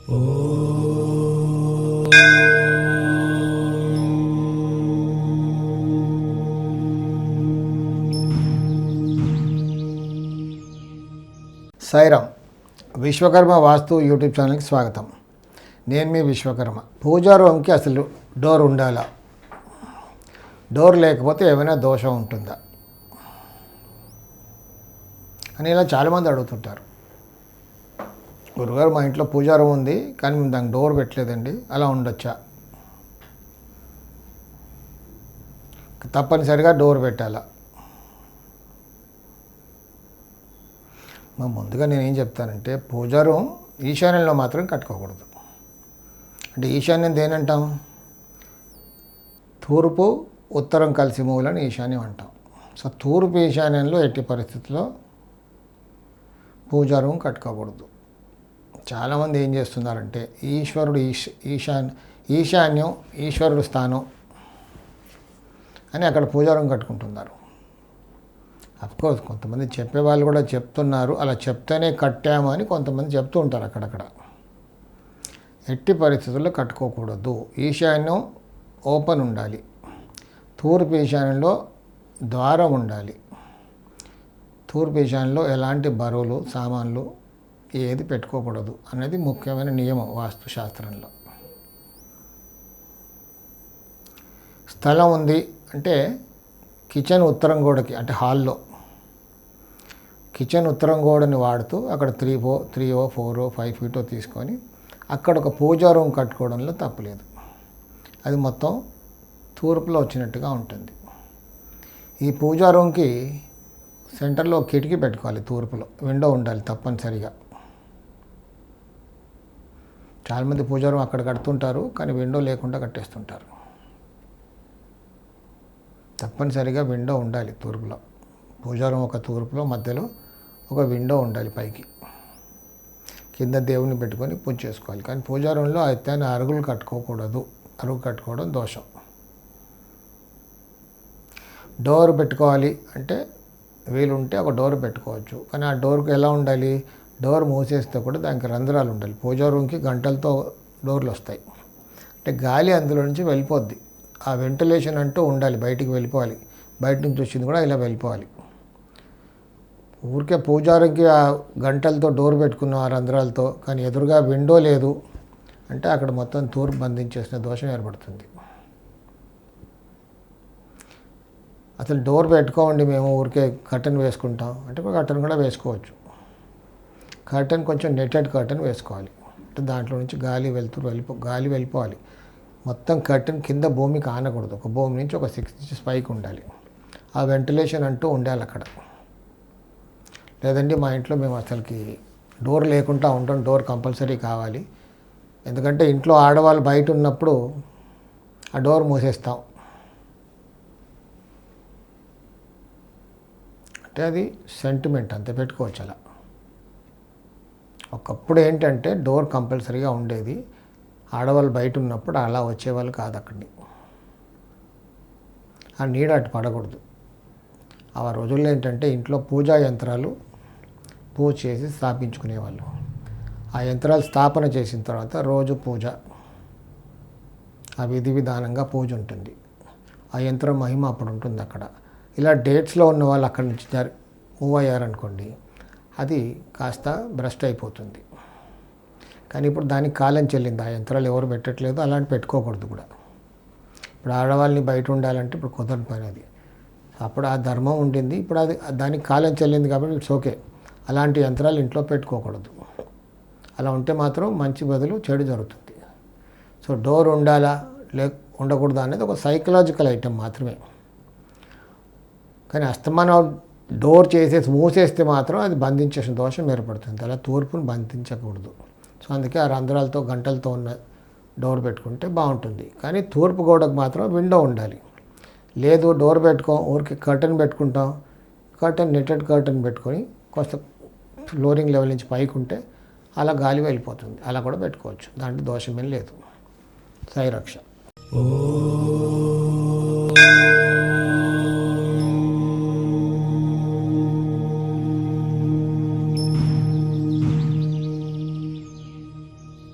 సాయిరామ్. విశ్వకర్మ వాస్తు YouTube ఛానల్కి స్వాగతం. నేను మీ విశ్వకర్మ. పూజా రూమ్కి అసలు డోర్ ఉండాలా? డోర్ లేకపోతే ఏమైనా దోషం ఉంటుందా అని ఇలా చాలామంది అడుగుతుంటారు. గురుగారు, మా ఇంట్లో పూజా రూమ్ ఉంది కానీ మేము దానికి డోర్ పెట్టలేదండి, అలా ఉండొచ్చా? తప్పనిసరిగా డోర్ పెట్టాలా? ముందుగా నేనేం చెప్తానంటే, పూజా రూమ్ ఈశాన్యంలో మాత్రం కట్టుకోకూడదు. అంటే ఈశాన్యం దేనంటాం? తూర్పు ఉత్తరం కలిసి మూలని ఈశాన్యం అంటాం. సో తూర్పు ఈశాన్యంలో ఎట్టి పరిస్థితుల్లో పూజా రూమ్ కట్టుకోకూడదు. చాలామంది ఏం చేస్తున్నారంటే, ఈశ్వరుడు ఈశాన్యం ఈశ్వరుడు స్థానం అని అక్కడ పూజా రూమ్ కట్టుకుంటున్నారు. అఫ్కోర్స్ కొంతమంది చెప్పేవాళ్ళు కూడా చెప్తున్నారు, అలా చెప్తేనే కట్టాము అని కొంతమంది చెప్తూ ఉంటారు అక్కడక్కడ. ఎట్టి పరిస్థితుల్లో కట్టుకోకూడదు. ఈశాన్యం ఓపెన్ ఉండాలి. తూర్పు ఈశాన్యంలో ద్వారం ఉండాలి. తూర్పు ఈశాన్యంలో ఎలాంటి బరువులు సామాన్లు ఏది పెట్టుకోకూడదు అనేది ముఖ్యమైన నియమం వాస్తుశాస్త్రంలో. స్థలం ఉంది అంటే కిచెన్ ఉత్తరం గోడకి, అంటే హాల్లో కిచెన్ ఉత్తరం గోడని వాడుతూ అక్కడ 3 4 5 ఫీటో తీసుకొని అక్కడ ఒక పూజా రూమ్ కట్టుకోవడంలో తప్పులేదు. అది మొత్తం తూర్పులో వచ్చినట్టుగా ఉంటుంది. ఈ పూజా రూమ్కి సెంటర్లో కిటికీ పెట్టుకోవాలి. తూర్పులో విండో ఉండాలి తప్పనిసరిగా. చాలామంది పూజా రూమ్ అక్కడ కడుతుంటారు కానీ విండో లేకుండా కట్టేస్తుంటారు. తప్పనిసరిగా విండో ఉండాలి తూర్పులో. పూజా రూమ్ ఒక తూర్పులో మధ్యలో ఒక విండో ఉండాలి. పైకి కింద దేవుని పెట్టుకొని పూజ చేసుకోవాలి. కానీ పూజా రూమ్లో అయితే అరుగులు కట్టుకోకూడదు. అరుగు కట్టుకోవడం దోషం. డోర్ పెట్టుకోవాలి అంటే వీలుంటే ఒక డోర్ పెట్టుకోవచ్చు. కానీ ఆ డోర్కి ఎలా ఉండాలి? డోర్ మూసేస్తే కూడా దానికి రంధ్రాలు ఉండాలి. పూజా రూమ్కి గంటలతో డోర్లు వస్తాయి. అంటే గాలి అందులో నుంచి వెళ్ళిపోద్ది. ఆ వెంటిలేషన్ అంటూ ఉండాలి. బయటికి వెళ్ళిపోవాలి. బయట నుంచి వచ్చింది కూడా ఇలా వెళ్ళిపోవాలి. ఊరికే పూజారికి ఆ గంటలతో డోర్ పెట్టుకున్న ఆ రంధ్రాలతో, కానీ ఎదురుగా విండో లేదు అంటే అక్కడ మొత్తం తూర్పు బంధించేసిన దోషం ఏర్పడుతుంది. అసలు డోర్ పెట్టుకోండి, మేము ఊరికే కర్టన్ వేసుకుంటాం అంటే కర్టన్ కూడా వేసుకోవచ్చు. కర్టన్ కొంచెం నెట్టెడ్ కర్టన్ వేసుకోవాలి. అంటే దాంట్లో నుంచి గాలి వెళ్ళిపోవాలి. మొత్తం కర్టన్ కింద భూమికి ఆనకూడదు. ఒక భూమి నుంచి ఒక 6 inches పైకి ఉండాలి. ఆ వెంటిలేషన్ అంటూ ఉండాలి అక్కడ. లేదండి మా ఇంట్లో మేము అసలుకి డోర్ లేకుండా ఉంటాం, డోర్ కంపల్సరీ కావాలి. ఎందుకంటే ఇంట్లో ఆడవాళ్ళు బయట ఉన్నప్పుడు ఆ డోర్ మూసేస్తాం అంటే అది సెంటిమెంట్, అంతే, పెట్టుకోవచ్చు అలా. ఒకప్పుడు ఏంటంటే డోర్ కంపల్సరీగా ఉండేది. ఆడవాళ్ళు బయట ఉన్నప్పుడు అలా వచ్చేవాళ్ళు కాదు అక్కడిని. ఆ నీడ అటు పడకూడదు. ఆ రోజుల్లో ఏంటంటే ఇంట్లో పూజా యంత్రాలు పూజ చేసి స్థాపించుకునేవాళ్ళు. ఆ యంత్రాలు స్థాపన చేసిన తర్వాత రోజు పూజ, ఆ విధి విధానంగా పూజ ఉంటుంది. ఆ యంత్రం మహిమ అప్పుడు ఉంటుంది అక్కడ. ఇలా డేట్స్లో ఉన్న వాళ్ళు అక్కడి నుంచి మూవ్ అయ్యారనుకోండి, అది కాస్త భ్రష్ట్ అయిపోతుంది. కానీ ఇప్పుడు దానికి కాలం చెల్లింది. ఆ యంత్రాలు ఎవరు పెట్టట్లేదు, అలాంటి పెట్టుకోకూడదు కూడా. ఇప్పుడు ఆడవాళ్ళని బయట ఉండాలంటే ఇప్పుడు కుదరని పని అది. అప్పుడు ఆ ధర్మం ఉండింది, ఇప్పుడు అది దానికి కాలం చెల్లింది కాబట్టి ఇట్స్ ఓకే. అలాంటి యంత్రాలు ఇంట్లో పెట్టుకోకూడదు. అలా ఉంటే మాత్రం మంచి బదులు చెడు జరుగుతుంది. సో డోర్ ఉండాలా ఉండకూడదా అనేది ఒక సైకలాజికల్ ఐటమ్ మాత్రమే. కానీ అస్తమానం డోర్ మూసేస్తే మాత్రం అది బంధించేసిన దోషం ఏర్పడుతుంది. అలా తూర్పును బంధించకూడదు. సో అందుకే ఆ రంధ్రాలతో గంటలతో ఉన్న డోర్ పెట్టుకుంటే బాగుంటుంది. కానీ తూర్పు గోడకు మాత్రం విండో ఉండాలి. లేదు డోర్ ఊరికి కర్టన్ పెట్టుకుంటాం, నెట్టెడ్ కర్టన్ పెట్టుకొని కొంత ఫ్లోరింగ్ లెవెల్ నుంచి పైకి ఉంటే అలా గాలి వెళ్ళిపోతుంది. అలా కూడా పెట్టుకోవచ్చు. దాంట్లో దోషమేం లేదు. సాయి రక్ష.